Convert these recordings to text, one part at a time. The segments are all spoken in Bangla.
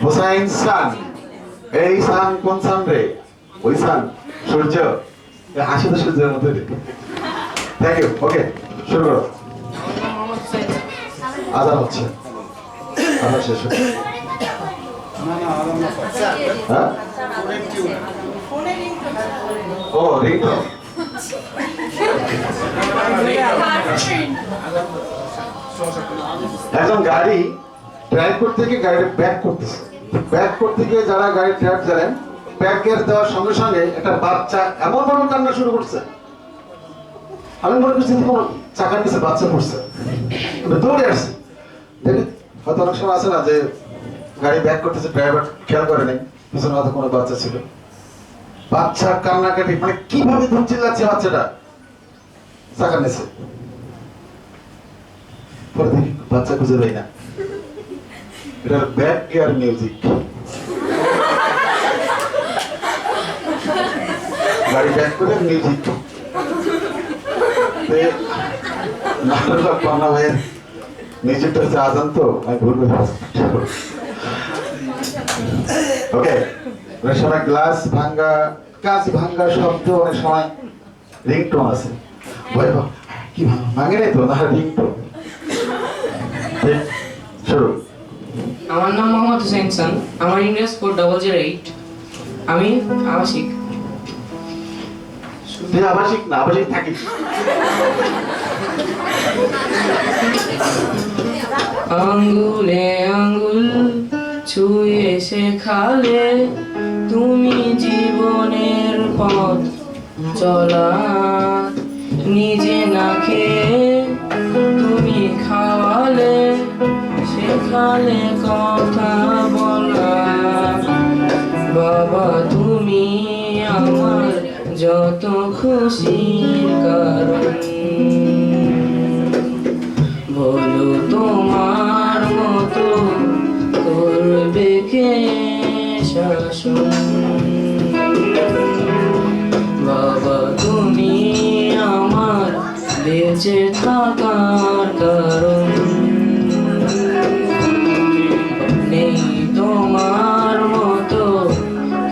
হোসাইন সান। এই সান কোন সান রে? ওই সান সূর্য। হাসি তো সূর্যের মধ্যে রে। Thank you. ওকে, শুরু করো। আজান হচ্ছে, আজান শেষ হচ্ছে। হ্যাঁ, ও রিংটোন। এখন গাড়ি ড্রাইভ করতে গিয়ে গাড়ি ব্যাক করতেছে। ব্যাক করতে গিয়ে যারা গাড়ি ড্রাইভ জানেন, ব্যাকের দেওয়ার সঙ্গে সঙ্গে একটা বাচ্চা এমন ভাবে কান্না শুরু করছে, আমি মনে করছি কোনো চাকার নিচে বাচ্চা পড়ছে। দৌড়ে আসছে। দেখি হয়তো অনেক সময় আছে না যে গাড়ি ব্যাক করতেছে, ড্রাইভার খেয়াল করে নেই পিছনে হয়তো কোনো বাচ্চা ছিল। বাচ্চা কান্নাকাটি, মানে কিভাবে ধুম চিল্লাচ্ছে বাচ্চাটা চাকার নিচে। পরে দেখি বাচ্চা খুঁজে পাই না। এটার ব্যাক গিয়ার মিউজিক। গাড়ি ব্যাক করে মিউজিক। পান্না ভাইয়ের মিউজিকটা হচ্ছে আজান, তো আমি ভুল করে ওকে। অনেক সময় গ্লাস ভাঙ্গা, কাঁচ ভাঙ্গা শব্দ, অনেক সময় রিংটোন আছে। ভয় কি ভাঙে নাই তো না, রিংটোন। শুরু। আমার নাম মোহাম্মদ হুসাইন সান। আমার ইন্ডেক্স 4008। আমি আবাসিক। তুই আবাসিক না, আবাসিক থাকিস। আঙ্গুলে আঙ্গুল ছুঁয়ে শেখালে তুমি জীবনের পথ চলা, নিজে না খেয়ে তুমি খাওয়ালে, শেখালে কথা বলা। বাবা তুমি আমার যত খুশির কারণ, বলো তোমার মতো করবে কে শাসন। বাবা তুমি আমার বেঁচে থাকার কারণ, নেই তোমার মতো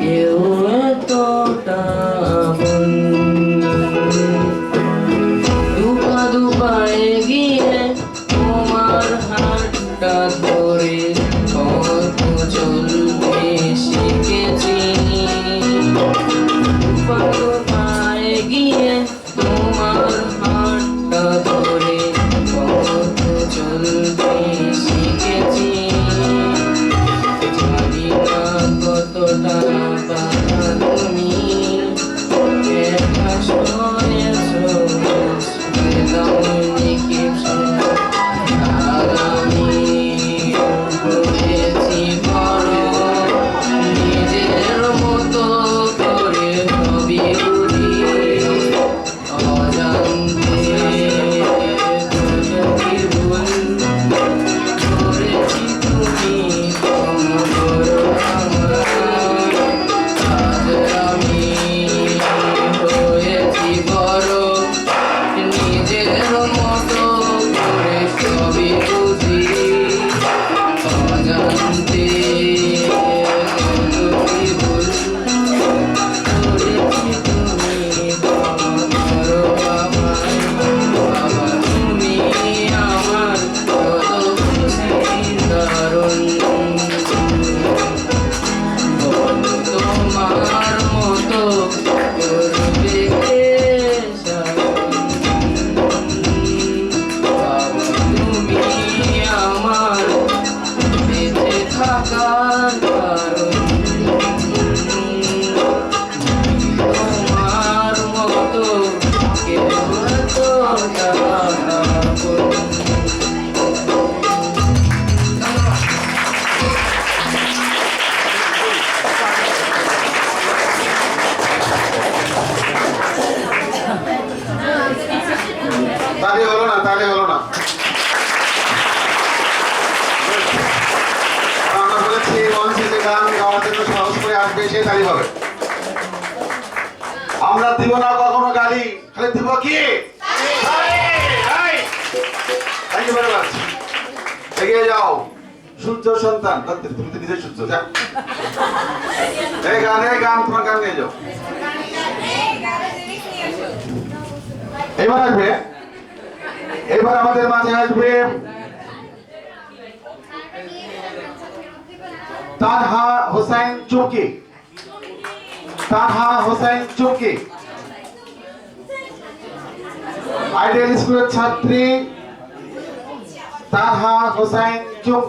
কেউ এতটা আপন। দুপা দুপা এগিয়ে তোমার হাতটা ধরে কত চলবে শিখেছি। দুপা দুপা এগিয়ে তোমার হাতটা ধরে কত চলবে শিখেছি। জানি না কতটা বাধা তুমি একা সয়েছো, দাওনি কিছু। আর আমি হয়েছি বড়, নিজের মতো করে হবি বুঝি। অজান্তে করেছি ভুল, করেছি তুমি ক্ষমা করো আমায়। আজ আমি হয়েছি বড়, নিজের মতো করে সবই বুঝি। অজান্তে করেছি ভুল, করেছি তুমি ক্ষমা করো আমায়। বাবা তুমি আমার কত খুশির কারণ, বলো তোমার মতো করবে কে শাসন। বাবা তুমি আমার বেঁচে থাকার কারণ, তোমার মতো কেউ এতটা আপন। তালি হলো না, তালি হলো না। আমরা বলেছি মঞ্চে যে গান গাওয়ার জন্য সাহস করে আসবে সে তালি হবে। আমরা দিব না কখনো গালি, খালি দিব কি? Thank you very much. এগিয়ে যাও, সূর্য সন্তান। তুমি তো নিজে সূর্য। দিচ্ছ যা এই গান তোমার গান নিয়ে যাও এবার আমাদের মাঝে আসবে তানহা হোসেন চৌকি আইডিয়াল স্কুলের ছাত্রী তানহা হোসেন চৌকি।